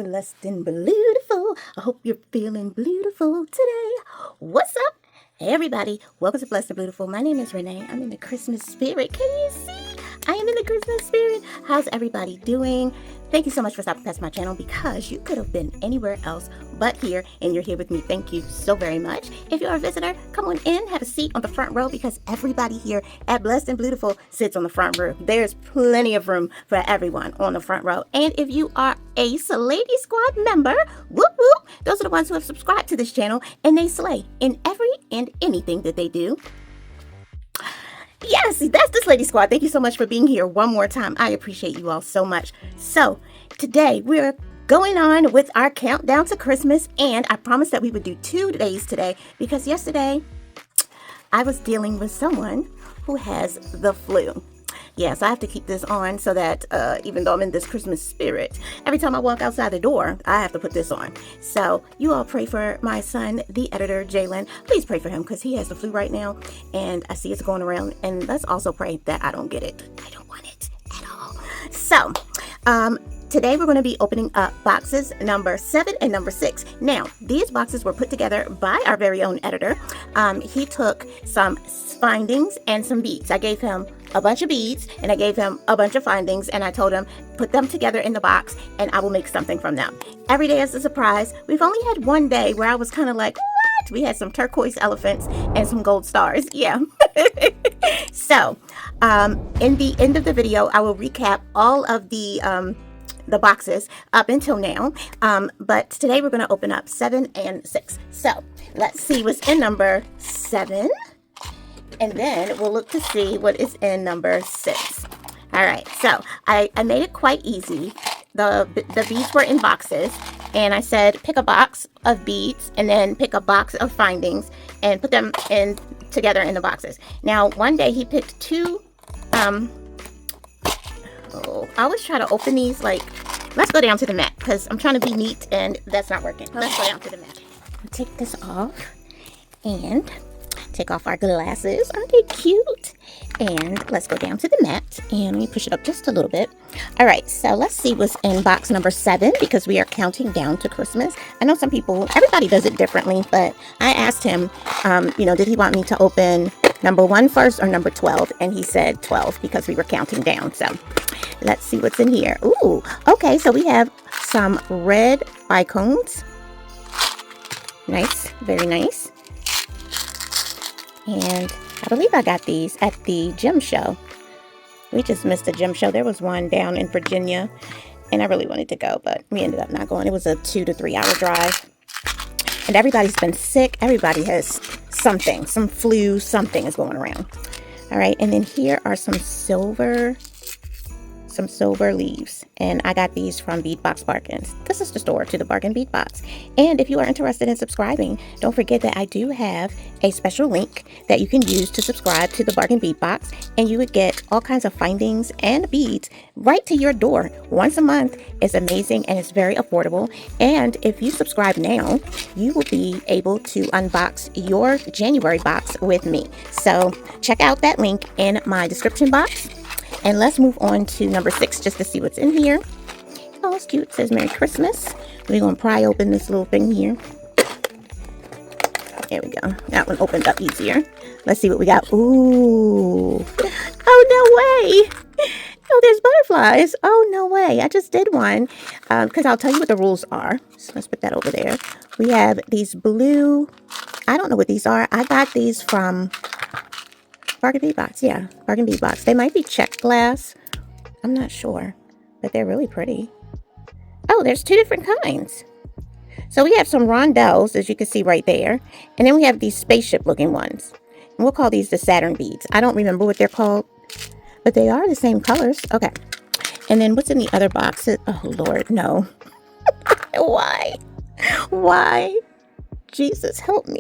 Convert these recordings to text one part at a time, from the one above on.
blessed and beautiful. I hope you're feeling beautiful today. What's up, everybody? Welcome to Blessed and Beautiful. My name is Renee. I'm in the Christmas spirit. Can you see? I am in the Christmas spirit. How's everybody doing? Thank you so much for stopping past my channel because you could have been anywhere else but here, and you're here with me. Thank you so very much. If you're a visitor, come on in, have a seat on the front row because everybody here at Blessed and Beautiful sits on the front row. There's plenty of room for everyone on the front row. And if you are a Lady Squad member, whoop whoop, those are the ones who have subscribed to this channel and they slay in every and anything that they do. Yes, that's this Lady Squad. Thank you so much for being here one more time. I appreciate you all so much. So today we're going on with our countdown to Christmas, and I promised that we would do 2 days today because yesterday I was dealing with someone who has the flu. Yes, I have to keep this on so that even though I'm in this Christmas spirit, every time I walk outside the door, I have to put this on. So you all pray for my son, the editor, Jalen. Please pray for him because he has the flu right now, and I see it's going around. And let's also pray that I don't get it. I don't want it at all. So, today we're going to be opening up boxes number 7 and number 6. Now, these boxes were put together by our very own editor. He took some findings and some beads. I gave him a bunch of beads and I gave him a bunch of findings, and I told him put them together in the box and I will make something from them. Every day is a surprise. We've only had one day where I was kind of like, what? We had some turquoise elephants and some gold stars. Yeah. So, in the end of the video, I will recap all of the boxes up until now, but today we're going to open up 7 and 6. So let's see what's in number 7, and then we'll look to see what is in number 6. All right, so I made it quite easy. The beads were in boxes, and I said pick a box of beads and then pick a box of findings and put them in together in the boxes. Now one day he picked 2 I always try to open these like, let's go down to the mat because I'm trying to be neat and that's not working. Let's go down to the mat. I'll take this off and take off our glasses. Aren't they cute? And let's go down to the mat and let me push it up just a little bit. All right, so let's see what's in box number 7 because we are counting down to Christmas. I know some people, everybody does it differently, but I asked him, did he want me to open number 1 first or number 12? And he said 12 because we were counting down. So let's see what's in here. Ooh, okay, so we have some red bicones. Nice, very nice. And I believe I got these at the gym show. We just missed the gym show. There was one down in Virginia, and I really wanted to go, but we ended up not going. It was a 2 to 3 hour drive. And everybody's been sick. Everybody has something, some flu, something is going around. All right, and then here are some silver leaves, and I got these from Beadbox Bargains. This is the store to the Bargain Bead Box. And if you are interested in subscribing, don't forget that I do have a special link that you can use to subscribe to the Bargain Bead Box, and you would get all kinds of findings and beads right to your door once a month. It's amazing and it's very affordable. And if you subscribe now, you will be able to unbox your January box with me. So check out that link in my description box. And let's move on to number 6 just to see what's in here. Oh, it's cute. It says Merry Christmas. We're going to pry open this little thing here. There we go. That one opened up easier. Let's see what we got. Ooh. Oh, no way. Oh, there's butterflies. Oh, no way. I just did one because I'll tell you what the rules are. So let's put that over there. We have these blue. I don't know what these are. I got these from Bargain Bead Box, yeah, Bargain Bead Box. They might be checked glass. I'm not sure, but they're really pretty. Oh, there's 2 different kinds. So we have some rondelles, as you can see right there. And then we have these spaceship looking ones. And we'll call these the Saturn beads. I don't remember what they're called, but they are the same colors. Okay. And then what's in the other box? Oh, Lord, no. Why? Why? Jesus, help me.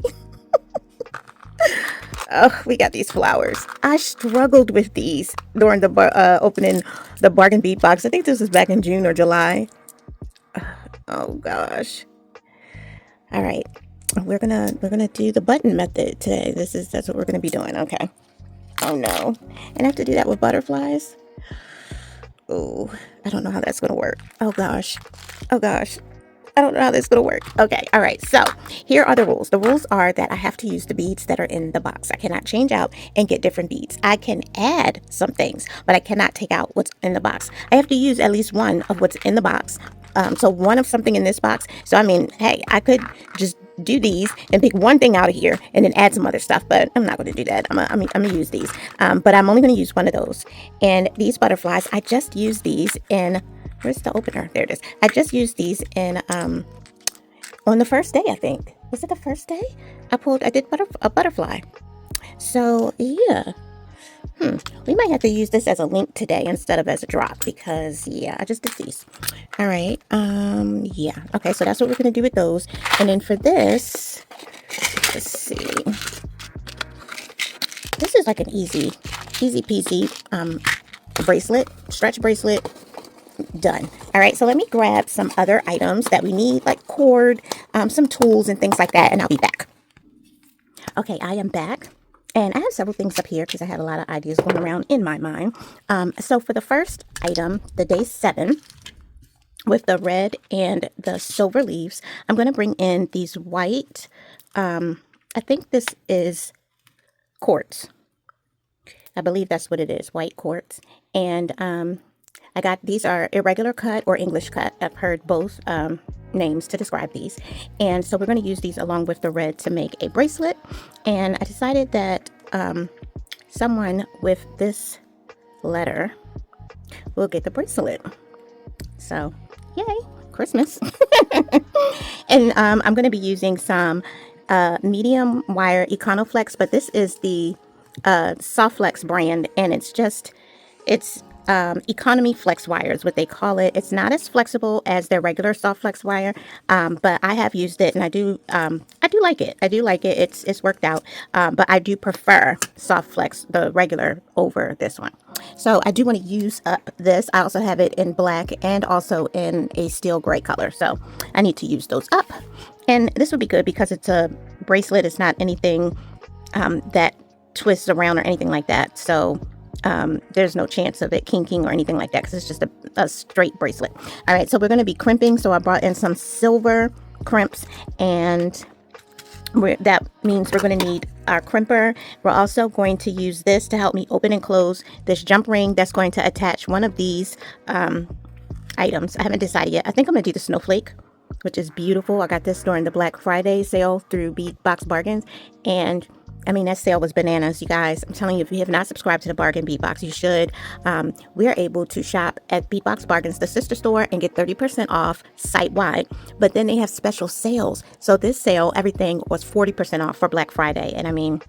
Oh, we got these flowers. I struggled with these during the opening the Bargain Bead Box. I think this was back in June or July. Oh gosh. All right, we're gonna do the button method today. That's what we're gonna be doing. Okay. Oh no, and I have to do that with butterflies. Oh, I don't know how that's gonna work. Oh gosh. Oh gosh. I don't know how this is going to work. Okay. All right. So here are the rules. The rules are that I have to use the beads that are in the box. I cannot change out and get different beads. I can add some things, but I cannot take out what's in the box. I have to use at least one of what's in the box. So one of something in this box. So, I mean, hey, I could just do these and pick one thing out of here and then add some other stuff, but I'm not going to do that. I'm gonna use these, but I'm only going to use one of those. And these butterflies, I just used these in, where's the opener? There it is. I just used these in on the first day, I think. Was it the first day? I did a butterfly. So yeah. We might have to use this as a link today instead of as a drop because yeah, I just did these. All right. Yeah. Okay, so that's what we're gonna do with those. And then for this, let's see. This is like an easy peasy bracelet, stretch bracelet. Done. All right, so let me grab some other items that we need, like cord, some tools and things like that, and I'll be back. Okay, I am back. And I have several things up here because I have a lot of ideas going around in my mind. So for the first item, the day 7, with the red and the silver leaves, I'm going to bring in these white, I think this is quartz. I believe that's what it is, white quartz. And I got, these are irregular cut or English cut. I've heard both names to describe these. And so we're going to use these along with the red to make a bracelet. And I decided that someone with this letter will get the bracelet. So yay, Christmas. And I'm going to be using some medium wire Econoflex, but this is the Softflex brand, and it's economy flex wire is what they call it. It's not as flexible as their regular soft flex wire, but I have used it and I do like it. I do like it. It's worked out, but I do prefer soft flex, the regular, over this one. So I do want to use up this. I also have it in black and also in a steel gray color. So I need to use those up. And this would be good because it's a bracelet. It's not anything that twists around or anything like that. So there's no chance of it kinking or anything like that because it's just a straight bracelet. All right, so we're going to be crimping. So I brought in some silver crimps, and that means we're going to need our crimper. We're also going to use this to help me open and close this jump ring that's going to attach one of these items. I haven't decided yet. I think I'm going to do the snowflake, which is beautiful. I got this during the Black Friday sale through Beat Box Bargains, and I mean, that sale was bananas, you guys. I'm telling you, if you have not subscribed to the Bargain Beatbox, you should. We are able to shop at Beatbox Bargains, the sister store, and get 30% off site-wide. But then they have special sales. So this sale, everything was 40% off for Black Friday. And I mean,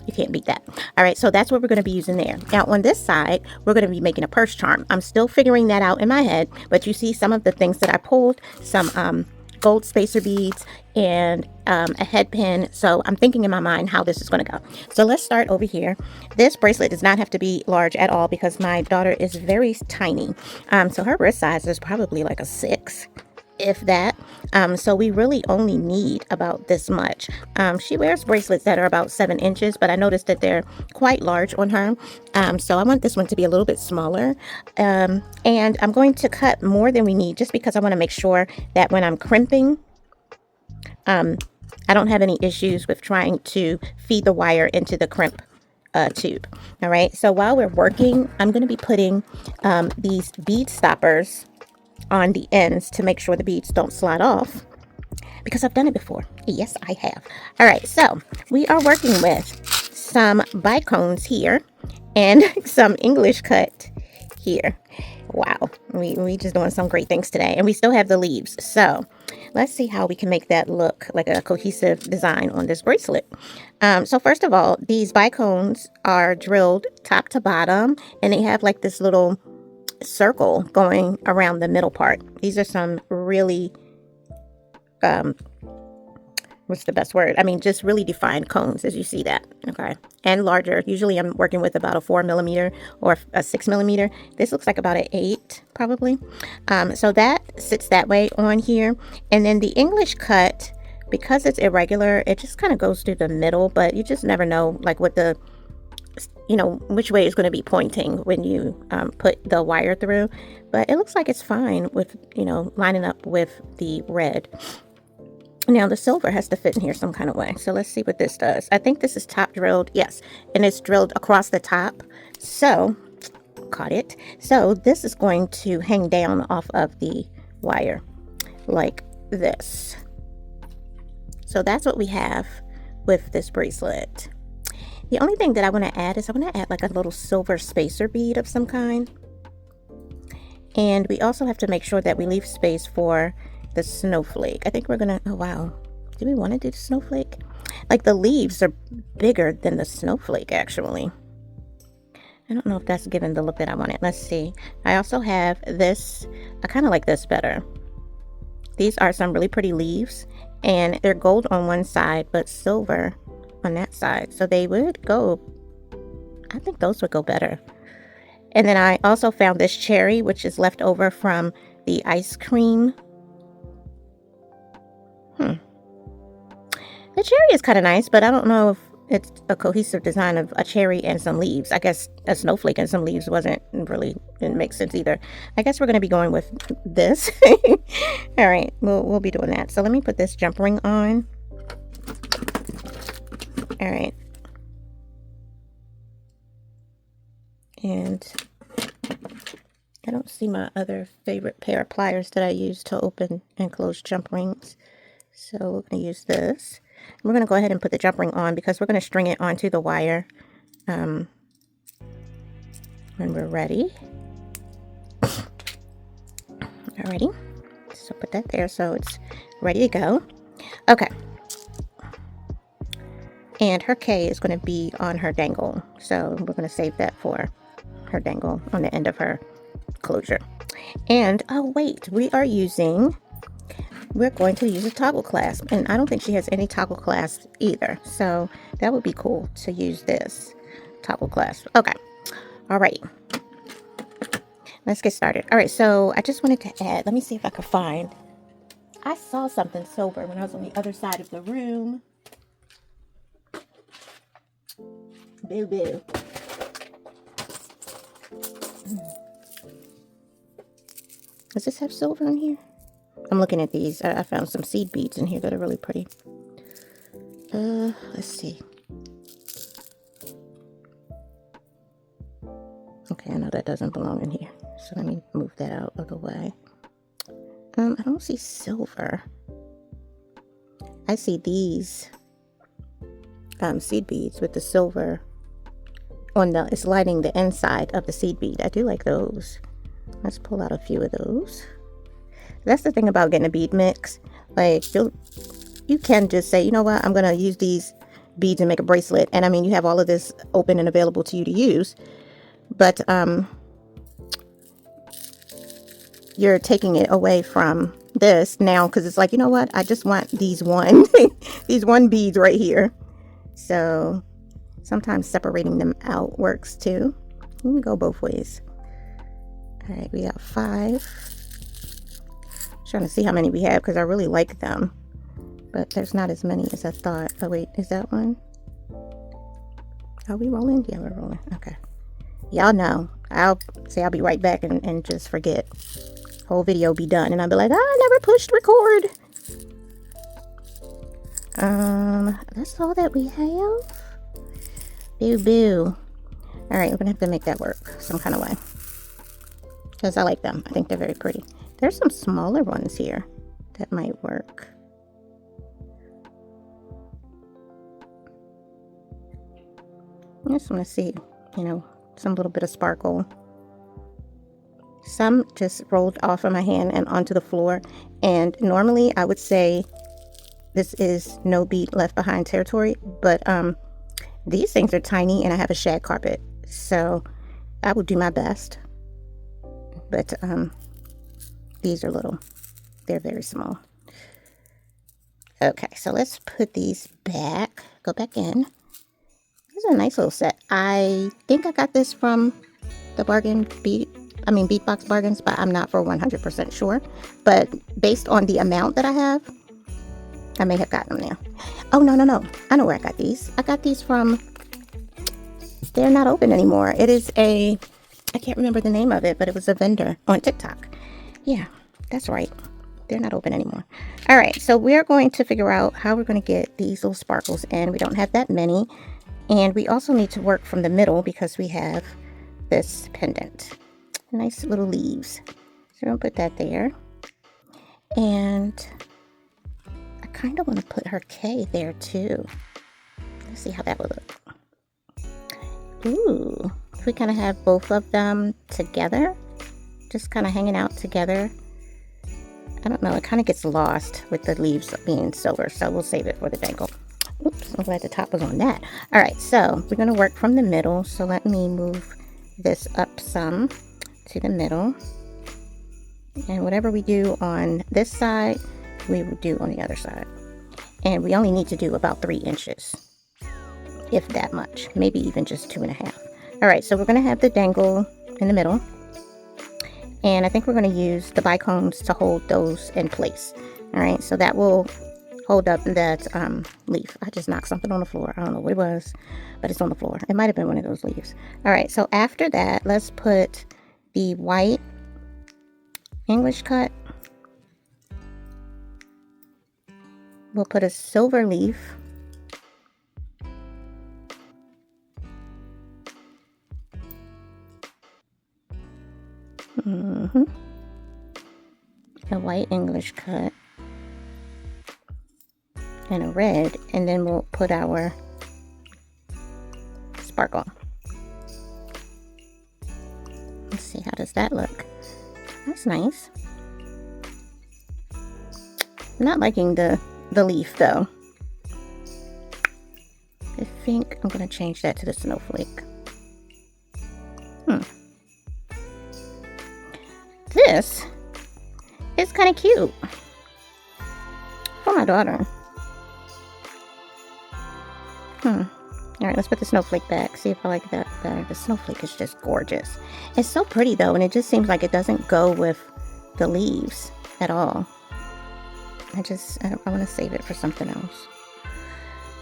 you can't beat that. All right, so that's what we're going to be using there. Now, on this side, we're going to be making a purse charm. I'm still figuring that out in my head. But you see some of the things that I pulled, some gold spacer beads, and a head pin. So I'm thinking in my mind how this is going to go. So let's start over here. This bracelet does not have to be large at all because my daughter is very tiny. So her wrist size is probably like a 6, if that. So we really only need about this much. She wears bracelets that are about 7 inches, but I noticed that they're quite large on her. So I want this one to be a little bit smaller. And I'm going to cut more than we need just because I want to make sure that when I'm crimping, I don't have any issues with trying to feed the wire into the crimp tube. All right. So while we're working, I'm going to be putting these bead stoppers on the ends to make sure the beads don't slide off, because I've done it before. Yes, I have. All right, so we are working with some bicones here and some English cut here. Wow, we just doing some great things today, and we still have the leaves. So let's see how we can make that look like a cohesive design on this bracelet. So first of all, these bicones are drilled top to bottom, and they have like this little circle going around the middle part. These are some really what's the best word? I mean, just really defined cones, as you see that. Okay, and larger. Usually I'm working with about a 4mm or a 6mm. This looks like about an 8 probably. So that sits that way on here. And then the English cut, because it's irregular, it just kind of goes through the middle, but you just never know like what the you know, which way it's going to be pointing when you put the wire through. But it looks like it's fine with, you know, lining up with the red. Now the silver has to fit in here some kind of way. So let's see what this does. I think this is top drilled. Yes. And it's drilled across the top. So, caught it. So this is going to hang down off of the wire like this. So that's what we have with this bracelet. The only thing that I want to add is I want to add like a little silver spacer bead of some kind. And we also have to make sure that we leave space for the snowflake. I think we're gonna, oh wow, do we want to do the snowflake? Like the leaves are bigger than the snowflake actually. I don't know if that's giving the look that I wanted. Let's see. I also have this. I kind of like this better. These are some really pretty leaves, and they're gold on one side but silver on that side, so they would go, I think those would go better. And then I also found this cherry, which is left over from the ice cream. The cherry is kind of nice, but I don't know if it's a cohesive design of a cherry and some leaves. I guess a snowflake and some leaves didn't make sense either. I guess we're going to be going with this. All right, we'll be doing that. So let me put this jump ring on. All right. And I don't see my other favorite pair of pliers that I use to open and close jump rings. So we're going to use this. We're going to go ahead and put the jump ring on because we're going to string it onto the wire when we're ready. Alrighty. So put that there so it's ready to go. Okay. And her K is going to be on her dangle. So we're going to save that for her dangle on the end of her closure. And, oh wait, we're going to use a toggle clasp, and I don't think she has any toggle clasps either, so that would be cool to use this toggle clasp. Okay, alrighty, let's get started. All right, so I just wanted to add, let me see if I can find, I saw something silver when I was on the other side of the room. Boo boo. Does this have silver in here? I'm looking at these. I found some seed beads in here that are really pretty. Let's see. Okay, I know that doesn't belong in here. So let me move that out of the way. I don't see silver. I see these seed beads with the silver on it's lighting the inside of the seed bead. I do like those. Let's pull out a few of those. That's the thing about getting a bead mix. Like, you can just say, you know what, I'm going to use these beads and make a bracelet. And I mean, you have all of this open and available to you to use. But you're taking it away from this now because it's like, you know what, I just want these these one beads right here. So sometimes separating them out works too. You can go both ways. All right, we got 5. Trying to see how many we have because I really like them, but there's not as many as I thought. Oh wait, is that one? Are we rolling? Yeah, we're rolling. Okay, y'all know I'll be right back and just forget. Whole video be done and I'll be like, I never pushed record. That's all that we have. Boo boo. All right, we're gonna have to make that work some kind of way because I like them. I think they're very pretty. There's some smaller ones here that might work. I just want to see, you know, some little bit of sparkle. Some just rolled off of my hand and onto the floor. And normally I would say this is no bead left behind territory. But these things are tiny and I have a shag carpet. So I will do my best. But these are little. They're very small. Okay, so let's put these back. Go back in. This is a nice little set. I think I got this from the Beatbox Bargains, but I'm not for 100% sure. But based on the amount that I have, I may have gotten them there. Oh, no. I know where I got these. I got these from they're not open anymore. It is I can't remember the name of it, but it was a vendor on TikTok. Yeah, that's right. They're not open anymore. All right, so we're going to figure out how we're going to get these little sparkles in. We don't have that many. And we also need to work from the middle because we have this pendant. Nice little leaves. So we're going to put that there. And I kind of want to put her K there too. Let's see how that would look. Ooh, if we kind of have both of them together, just kind of hanging out together. I don't know, it kind of gets lost with the leaves being silver, so we'll save it for the dangle. Oops, I'm glad the top was on that. All right, so we're going to work from the middle. So let me move this up some to the middle. And whatever we do on this side, we will do on the other side. And we only need to do about 3 inches, if that much, maybe even just 2.5. All right, so we're going to have the dangle in the middle. And I think we're going to use the bicones to hold those in place. All right, so that will hold up that leaf. I just knocked something on the floor. I don't know what it was, but it's on the floor. It might have been one of those leaves. All right, so after that, let's put the white English cut. We'll put a silver leaf. A white English cut and a red, and then we'll put our sparkle. Let's see, how does that look? That's nice. I'm not liking the leaf though. I think I'm going to change that to the snowflake. This is kind of cute for my daughter. All right, let's put the snowflake back. See if I like that better. The snowflake is just gorgeous. It's so pretty though, and it just seems like it doesn't go with the leaves at all. I want to save it for something else.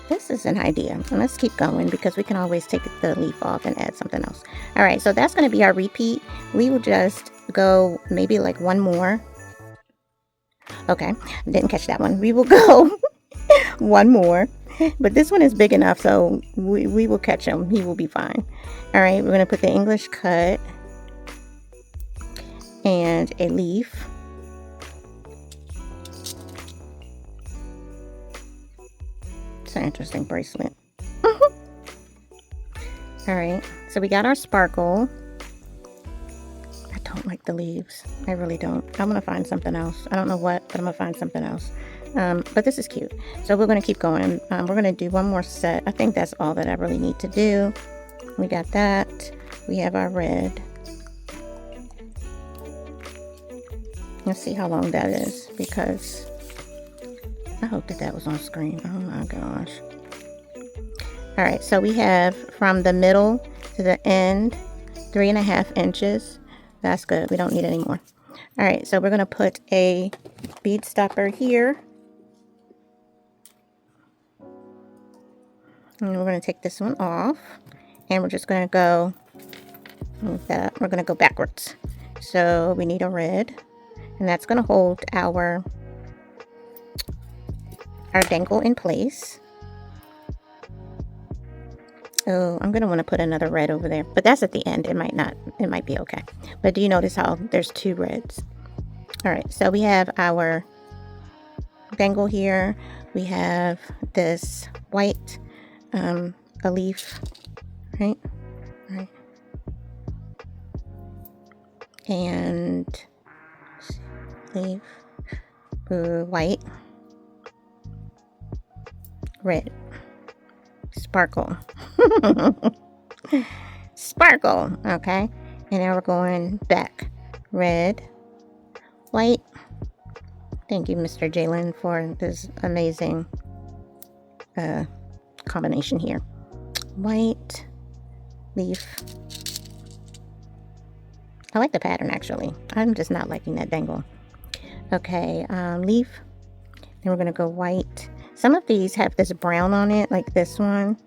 This is an idea. And let's keep going because we can always take the leaf off and add something else. All right, so that's going to be our repeat. We will just go maybe like one more. Okay, didn't catch that one. We will go one more. But this one is big enough, so we will catch him. He will be fine. All right, we're going to put the English cut and a leaf. It's an interesting bracelet. All right, so we got our sparkle. I don't like the leaves. I really don't. I'm going to find something else. I don't know what, but I'm going to find something else. But this is cute. So we're going to keep going. We're going to do one more set. I think that's all that I really need to do. We got that. We have our red. Let's see how long that is, because I hope that was on screen. Oh my gosh. All right, so we have from the middle to the end 3.5 inches. That's good. We don't need any more. All right, so we're going to put a bead stopper here. And we're going to take this one off. And we're just going to go with that. We're going to go backwards. So we need a red. And that's going to hold our dangle in place. Oh, I'm going to want to put another red over there. But that's at the end. It might not. It might be okay. But do you notice how there's 2 reds? All right. So we have our dangle here. We have this white, a leaf, right? All right. And leaf, white, red, sparkle. Sparkle. Okay, and now we're going back. Red, white. Thank you, Mr. Jalen, for this amazing combination here. White, leaf. I like the pattern, actually. I'm just not liking that dangle. Okay, leaf. Then we're going to go white. Some of these have this brown on it, like this one.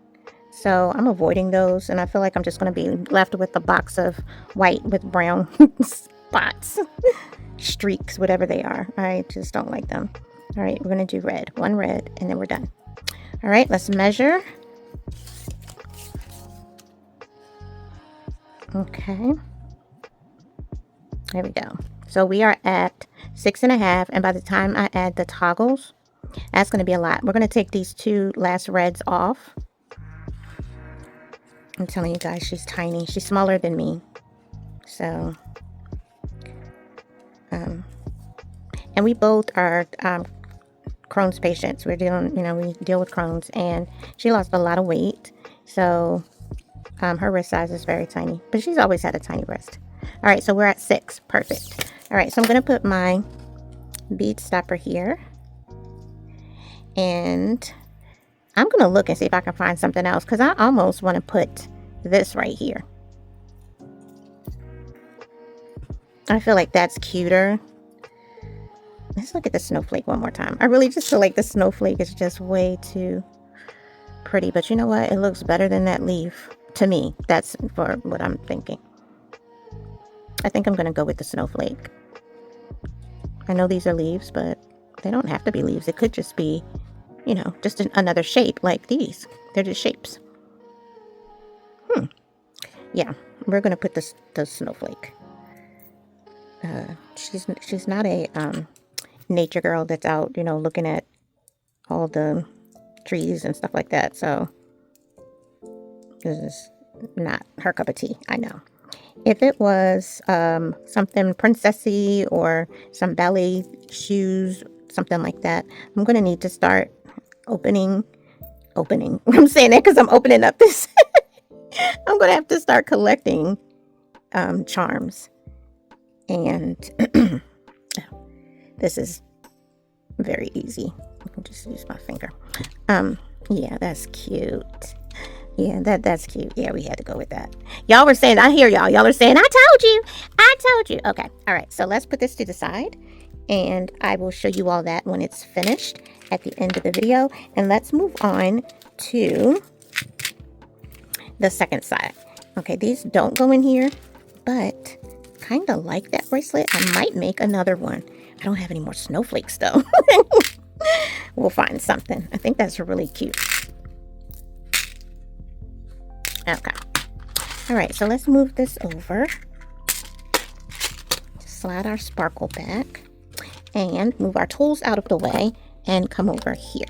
So I'm avoiding those, and I feel like I'm just going to be left with a box of white with brown spots, streaks, whatever they are. I just don't like them. All right, we're going to do red. One red, and then we're done. All right, let's measure. Okay. There we go. So we are at 6.5, and by the time I add the toggles, that's going to be a lot. We're going to take these 2 last reds off. I'm telling you guys, she's tiny. She's smaller than me. So, and we both are Crohn's patients. We're dealing, we deal with Crohn's, and she lost a lot of weight. So, her wrist size is very tiny, but she's always had a tiny wrist. All right, so we're at 6. Perfect. All right, so I'm going to put my bead stopper here, and I'm going to look and see if I can find something else, because I almost want to put this right here. I feel like that's cuter. Let's look at the snowflake one more time. I really just feel like the snowflake is just way too pretty, but you know what? It looks better than that leaf to me. That's for what I'm thinking. I think I'm going to go with the snowflake. I know these are leaves, but they don't have to be leaves. It could just be, just another shape like these. They're just shapes. Yeah, we're going to put the snowflake. She's not a nature girl that's out, looking at all the trees and stuff like that. So this is not her cup of tea, I know. If it was something princessy or some ballet shoes, something like that, I'm going to need to start opening. I'm saying that because I'm opening up this. I'm going to have to start collecting charms. And this is very easy. I can just use my finger. Yeah, that's cute. Yeah, that's cute. Yeah, we had to go with that. Y'all were saying, I hear y'all. Y'all are saying, I told you. Okay. All right. So let's put this to the side, and I will show you all that when it's finished at the end of the video. And let's move on to the second side. Okay. These don't go in here, but kind of like that bracelet. I might make another one. I don't have any more snowflakes though. We'll find something. I think that's really cute. Okay. All right, so let's move this over. Slide our sparkle back and move our tools out of the way and come over here.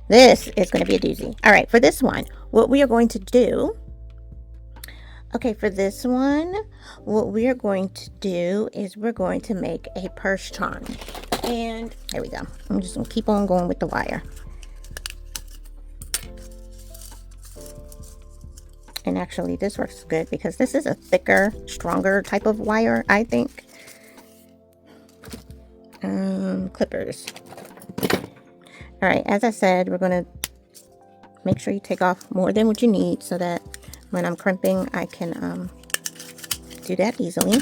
This is going to be a doozy. All right, for this one, what we are going to do, for this one, what we are going to do is we're going to make a purse charm. And there we go. I'm just going to keep on going with the wire. And actually, this works good because this is a thicker, stronger type of wire, I think. Clippers. All right, as I said, we're going to make sure you take off more than what you need so that when I'm crimping, I can do that easily.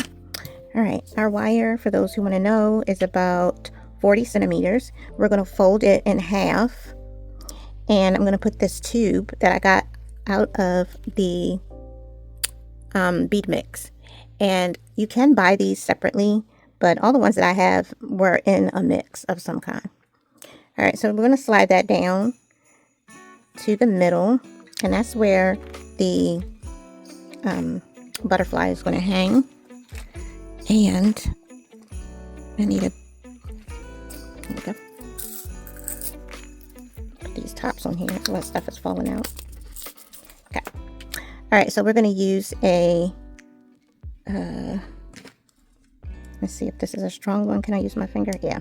All right, our wire, for those who want to know, is about 40 centimeters. We're going to fold it in half, and I'm going to put this tube that I got out of the bead mix, and you can buy these separately, but all the ones that I have were in a mix of some kind. All right, so we're going to slide that down to the middle, and that's where the butterfly is going to hang. And I need there we go. Put these tops on here so that stuff is falling out. Okay. All right, so we're going to use a, let's see if this is a strong one. Can I use my finger? Yeah.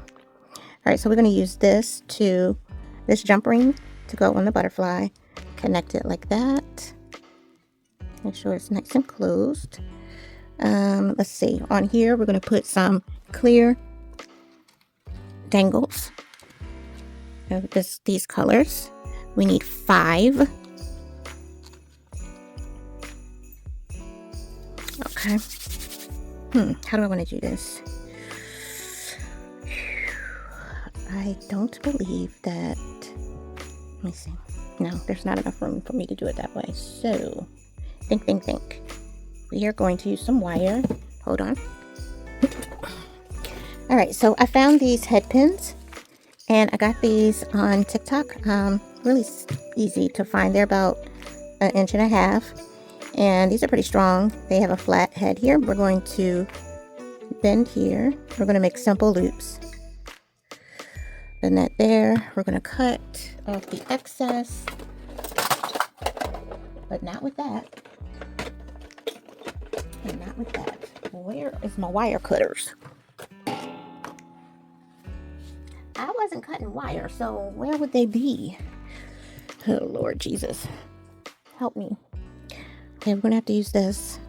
All right, so we're going to use this jump ring to go on the butterfly. Connect it like that. Make sure it's nice and closed. Let's see. On here, we're going to put some clear dangles of these colors. We need 5. Okay. How do I want to do this? I don't believe that. Let me see. No, there's not enough room for me to do it that way. So, think. We are going to use some wire. Hold on. All right, so I found these head pins, and I got these on TikTok. Really easy to find. They're about 1.5 inches, and these are pretty strong. They have a flat head here. We're going to bend here. We're going to make simple loops. Bend that there. We're going to cut off the excess, but not with that. And not with that. Where is my wire cutters? I wasn't cutting wire, so where would they be? Oh, Lord Jesus. Help me. Okay, we're going to have to use this.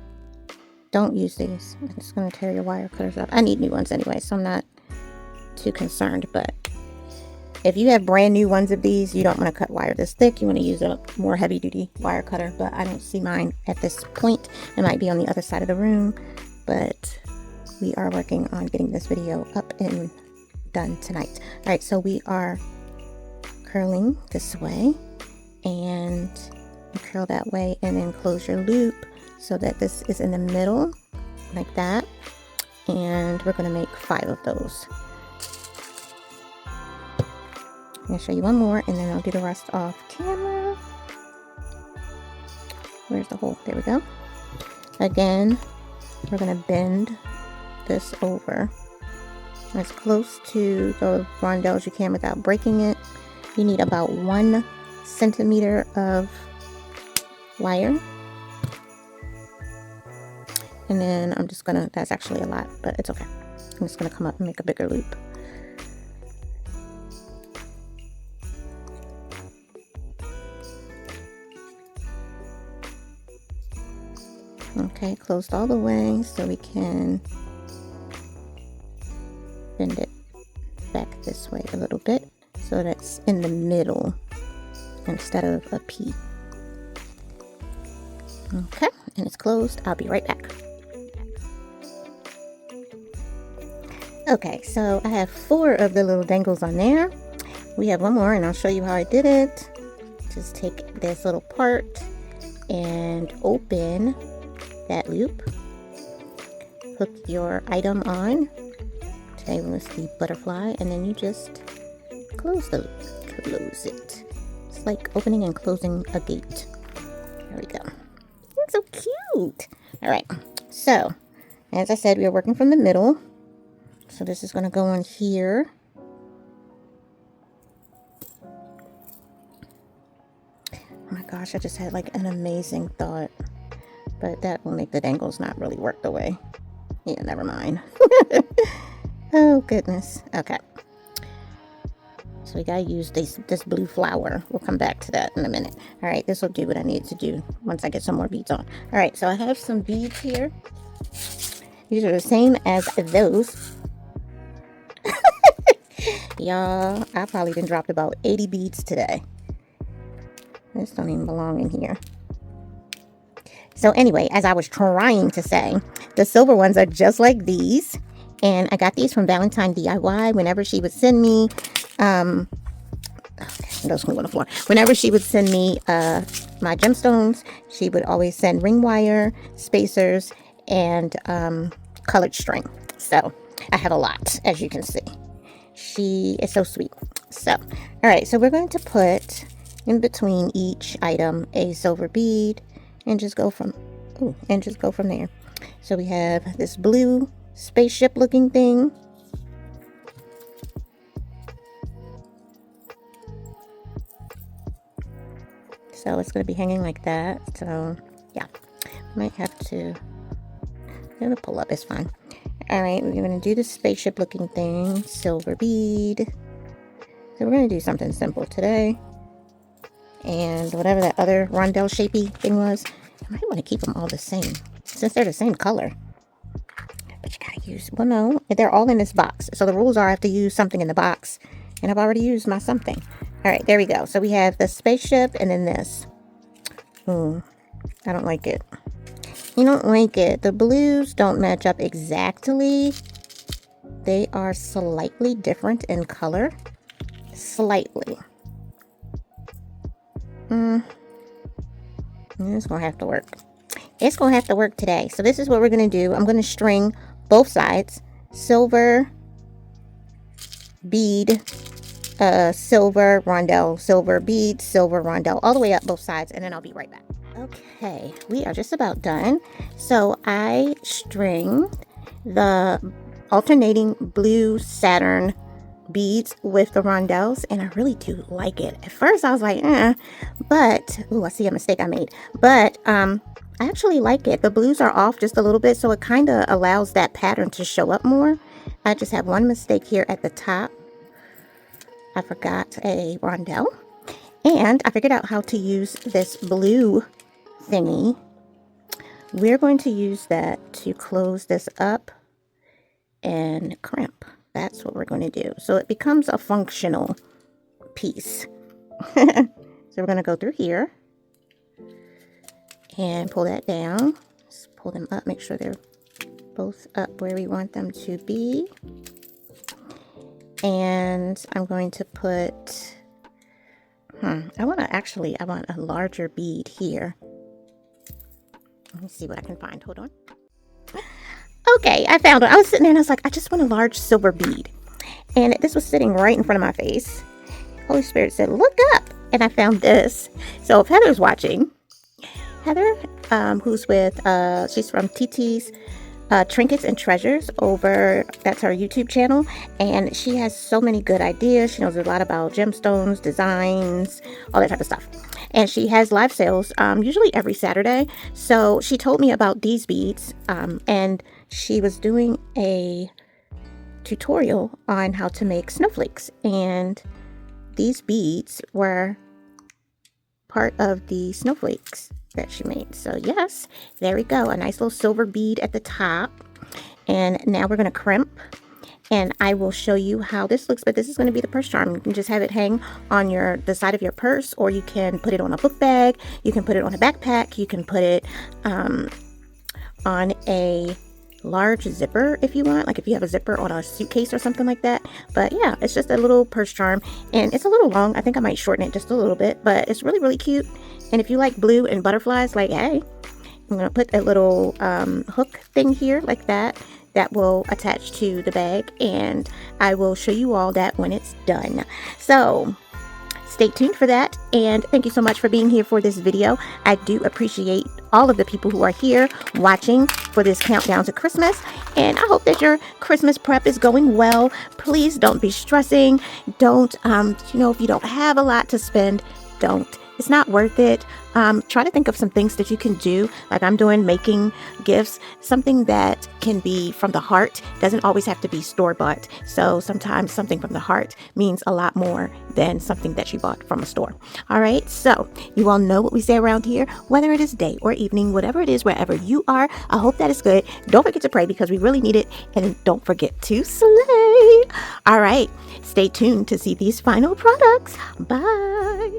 Don't use these. It's going to tear your wire cutters up. I need new ones anyway, so I'm not too concerned. But if you have brand new ones of these, you don't want to cut wire this thick. You want to use a more heavy-duty wire cutter, but I don't see mine at this point. It might be on the other side of the room, but we are working on getting this video up and done tonight. All right, so we are curling this way, and you curl that way, and then close your loop so that this is in the middle, like that. And we're going to make 5 of those. I'm going to show you one more, and then I'll do the rest off camera. Where's the hole? There we go. Again, we're going to bend this over as close to the rondelle as you can without breaking it. You need about 1 centimeter of wire. And then I'm just gonna, that's actually a lot, but it's okay. I'm just gonna come up and make a bigger loop. Okay, closed all the way so we can bend it back this way a little bit so that's in the middle instead of a P. Okay, and it's closed. I'll be right back. Okay, so I have 4 of the little dangles on there. We have one more, and I'll show you how I did it. Just take this little part and open that loop. Hook your item on. Today was the butterfly, and then you just close the loop. Close it. It's like opening and closing a gate. There we go. It's so cute. All right, so as I said, we are working from the middle. So this is going to go on here. Oh my gosh, I just had like an amazing thought. But that will make the dangles not really work the way. Yeah, never mind. Oh goodness. Okay. So we gotta use this blue flower. We'll come back to that in a minute. All right, this will do what I need to do once I get some more beads on. All right, so I have some beads here. These are the same as those. Y'all, I probably done dropped about 80 beads today. This don't even belong in here. So anyway, as I was trying to say, the silver ones are just like these. And I got these from Valentine DIY. Whenever she would send me, okay, those can go on the floor. Whenever she would send me my gemstones, she would always send ring wire, spacers, and colored string. So I have a lot, as you can see. She is so sweet. So, all right, so we're going to put in between each item a silver bead and just go from there. So we have this blue spaceship looking thing. So it's going to be hanging like that. So yeah, might have to, I'm going to pull up, it's fine. All right, we're going to do the spaceship looking thing, silver bead. So we're going to do something simple today. And whatever that other rondelle shapey thing was, I might want to keep them all the same since they're the same color. But you gotta use, well, no, they're all in this box. So the rules are I have to use something in the box, and I've already used my something. All right, there we go. So we have the spaceship and then this. I don't like it. You don't like it. The blues don't match up exactly. They are slightly different in color. Slightly. It's gonna have to work. It's gonna have to work today. So this is what we're gonna do. I'm gonna string both sides, silver bead, silver rondelle, silver bead, silver rondelle, all the way up both sides, and then I'll be right back. Okay, we are just about done. So I string the alternating blue Saturn beads with the rondelles, and I really do like it. At first I was like, but I see a mistake I made. But I actually like it. The blues are off just a little bit, so it kind of allows that pattern to show up more. I just have one mistake here at the top. I forgot a rondelle, and I figured out how to use this blue thingy. We're going to use that to close this up and crimp. That's what we're going to do. So it becomes a functional piece. So we're going to go through here and pull that down. Just pull them up, make sure they're both up where we want them to be. And I'm going to put, I want a larger bead here. Let me see what I can find. Hold on. Okay, I found it. I was sitting there and I was like, I just want a large silver bead. And this was sitting right in front of my face. Holy Spirit said, look up. And I found this. So if Heather's watching, Heather, who's with, she's from TT's Trinkets and Treasures that's her YouTube channel. And she has so many good ideas. She knows a lot about gemstones, designs, all that type of stuff. And she has live sales usually every Saturday. So she told me about these beads, and she was doing a tutorial on how to make snowflakes. And these beads were part of the snowflakes that she made. So yes, there we go. A nice little silver bead at the top. And now we're going to crimp. And I will show you how this looks, but this is going to be the purse charm. You can just have it hang on the side of your purse, or you can put it on a book bag. You can put it on a backpack. You can put it on a large zipper if you want, like if you have a zipper on a suitcase or something like that. But yeah, it's just a little purse charm, and it's a little long. I think I might shorten it just a little bit, but it's really, really cute. And if you like blue and butterflies, like, hey, I'm going to put a little hook thing here like that will attach to the bag, and I will show you all that when it's done. So stay tuned for that, and thank you so much for being here for this video. I do appreciate all of the people who are here watching for this countdown to Christmas, and I hope that your Christmas prep is going well. Please don't be stressing. Don't, if you don't have a lot to spend, don't. It's not worth it. Try to think of some things that you can do, like I'm doing, making gifts, something that can be from the heart. Doesn't always have to be store-bought. So sometimes something from the heart means a lot more than something that you bought from a store. All right, so you all know what we say around here, whether it is day or evening, whatever it is, wherever you are, I hope that is good. Don't forget to pray, because we really need it, and don't forget to slay. All right, stay tuned to see these final products. Bye.